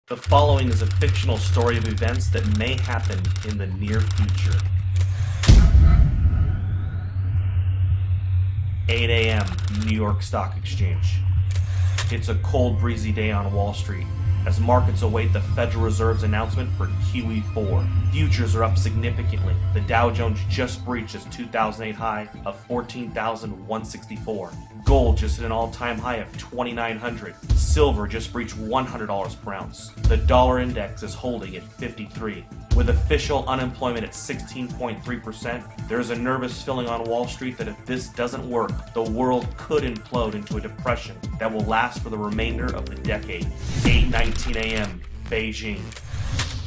The following is a fictional story of events that may happen in the near future. 8 a.m. New York Stock Exchange. It's a cold, breezy day on Wall Street as markets await the Federal Reserve's announcement for QE4. Futures are up significantly. The Dow Jones just breached its 2008 high of 14,164. Gold just hit an all-time high of 2,900. Silver just breached $100 per ounce. The dollar index is holding at 53. With official unemployment at 16.3%, there is a nervous feeling on Wall Street that if this doesn't work, the world could implode into a depression that will last for the remainder of the decade. 8:19 a.m. Beijing.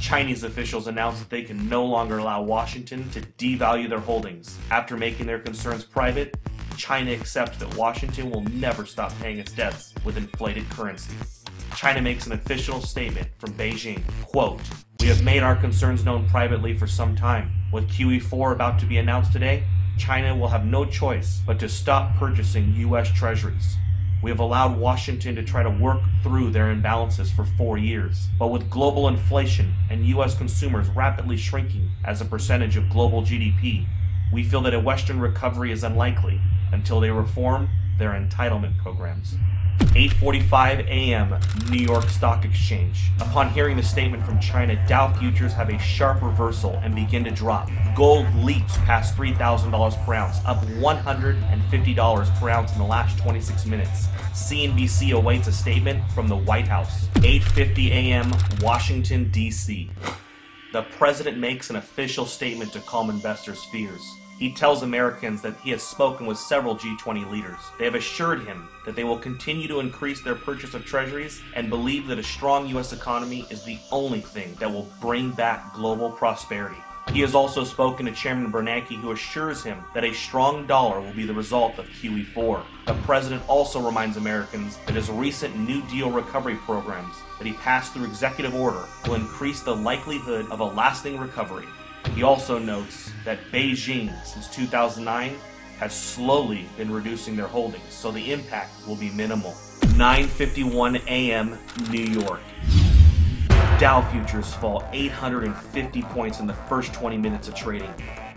Chinese officials announced that they can no longer allow Washington to devalue their holdings. After making their concerns private, China accepts that Washington will never stop paying its debts with inflated currency. China makes an official statement from Beijing, quote, "We have made our concerns known privately for some time. With QE4 about to be announced today, China will have no choice but to stop purchasing U.S. treasuries. We have allowed Washington to try to work through their imbalances for 4 years. But with global inflation and U.S. consumers rapidly shrinking as a percentage of global GDP, we feel that a Western recovery is unlikely until they reform their entitlement programs." 8:45 a.m. New York Stock Exchange. Upon hearing the statement from China, Dow futures have a sharp reversal and begin to drop. Gold leaps past $3,000 per ounce, up $150 per ounce in the last 26 minutes. CNBC awaits a statement from the White House. 8:50 a.m. Washington, D.C. The president makes an official statement to calm investors' fears. He tells Americans that he has spoken with several G20 leaders. They have assured him that they will continue to increase their purchase of treasuries and believe that a strong U.S. economy is the only thing that will bring back global prosperity. He has also spoken to Chairman Bernanke, who assures him that a strong dollar will be the result of QE4. The president also reminds Americans that his recent New Deal recovery programs that he passed through executive order will increase the likelihood of a lasting recovery. He also notes that Beijing, since 2009, has slowly been reducing their holdings, so the impact will be minimal. 9:51 a.m. New York. Dow futures fall 850 points in the first 20 minutes of trading.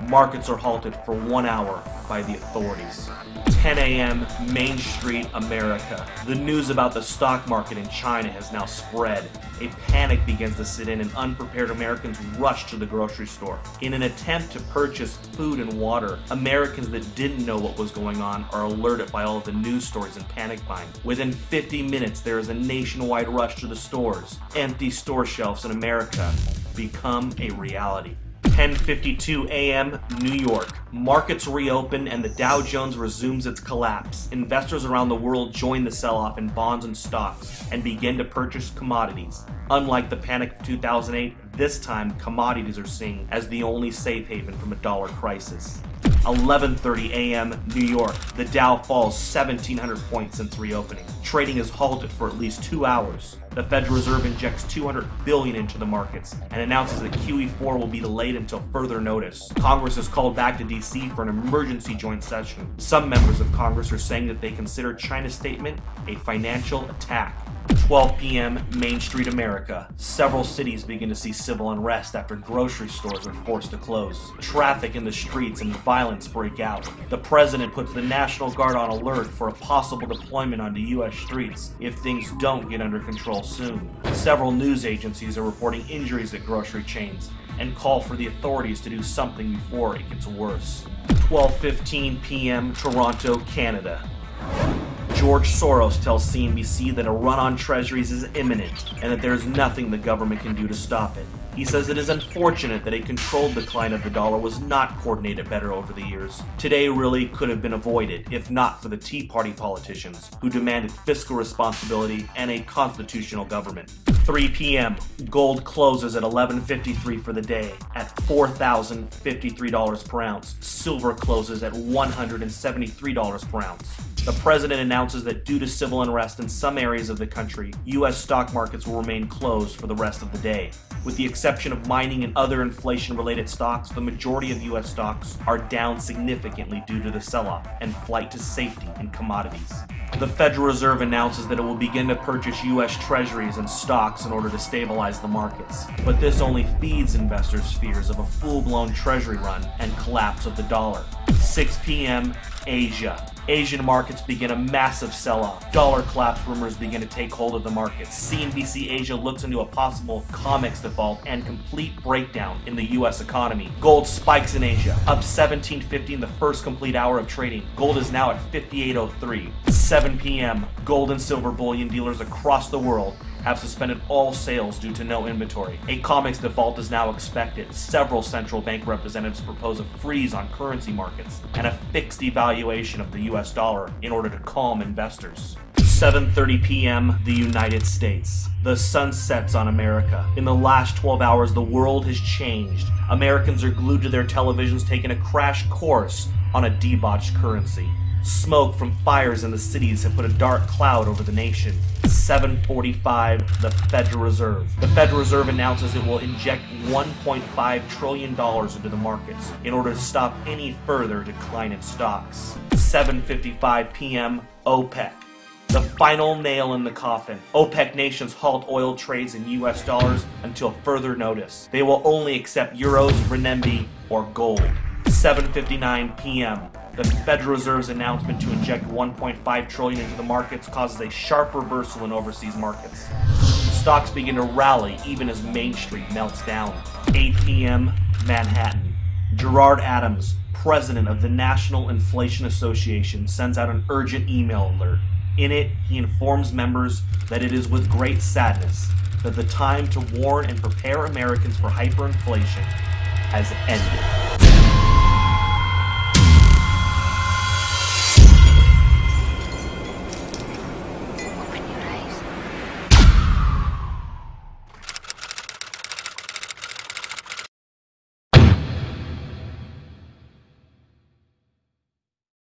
Markets are halted for 1 hour by the authorities. 10 a.m. Main Street, America. The news about the stock market in China has now spread. A panic begins to set in and unprepared Americans rush to the grocery store. In an attempt to purchase food and water, Americans that didn't know what was going on are alerted by all of the news stories and panic buying. Within 50 minutes, there is a nationwide rush to the stores. Empty store shelves in America become a reality. 10:52 a.m. New York. Markets reopen and the Dow Jones resumes its collapse. Investors around the world join the sell-off in bonds and stocks and begin to purchase commodities. Unlike the panic of 2008, this time commodities are seen as the only safe haven from a dollar crisis. 11:30 a.m. New York. The Dow falls 1,700 points since reopening. Trading is halted for at least 2 hours. The Federal Reserve injects $200 billion into the markets and announces that QE4 will be delayed until further notice. Congress is called back to D.C. for an emergency joint session. Some members of Congress are saying that they consider China's statement a financial attack. 12 p.m. Main Street, America. Several cities begin to see civil unrest after grocery stores are forced to close. Traffic in the streets and violence break out. The president puts the National Guard on alert for a possible deployment onto U.S. streets if things don't get under control soon. Several news agencies are reporting injuries at grocery chains and call for the authorities to do something before it gets worse. 12:15 p.m. Toronto, Canada. George Soros tells CNBC that a run on treasuries is imminent and that there is nothing the government can do to stop it. He says it is unfortunate that a controlled decline of the dollar was not coordinated better over the years. Today really could have been avoided if not for the Tea Party politicians who demanded fiscal responsibility and a constitutional government. 3 p.m. Gold closes at $11.53 for the day at $4,053 per ounce. Silver closes at $173 per ounce. The president announces that due to civil unrest in some areas of the country, U.S. stock markets will remain closed for the rest of the day. With the exception of mining and other inflation-related stocks, the majority of U.S. stocks are down significantly due to the sell-off and flight to safety in commodities. The Federal Reserve announces that it will begin to purchase U.S. treasuries and stocks in order to stabilize the markets. But this only feeds investors' fears of a full-blown treasury run and collapse of the dollar. 6 p.m. Asia. Asian markets begin a massive sell-off. Dollar collapse rumors begin to take hold of the markets. CNBC Asia looks into a possible COMEX default and complete breakdown in the U.S. economy. Gold spikes in Asia, up 1750 in the first complete hour of trading. Gold is now at 58.03. 7 p.m. Gold and silver bullion dealers across the world have suspended all sales due to no inventory. A COMEX default is now expected. Several central bank representatives propose a freeze on currency markets and a fixed devaluation of the US dollar in order to calm investors. 7:30 p.m. the United States. The sun sets on America. In the last 12 hours, the world has changed. Americans are glued to their televisions, taking a crash course on a debauched currency. Smoke from fires in the cities have put a dark cloud over the nation. 7:45, the Federal Reserve. The Federal Reserve announces it will inject $1.5 trillion into the markets in order to stop any further decline in stocks. 7:55 p.m., OPEC. The final nail in the coffin. OPEC nations halt oil trades in US dollars until further notice. They will only accept euros, renminbi, or gold. 7:59 p.m. The Federal Reserve's announcement to inject $1.5 trillion into the markets causes a sharp reversal in overseas markets. Stocks begin to rally even as Main Street melts down. 8 p.m. Manhattan. Gerard Adams, president of the National Inflation Association, sends out an urgent email alert. In it, he informs members that it is with great sadness that the time to warn and prepare Americans for hyperinflation has ended.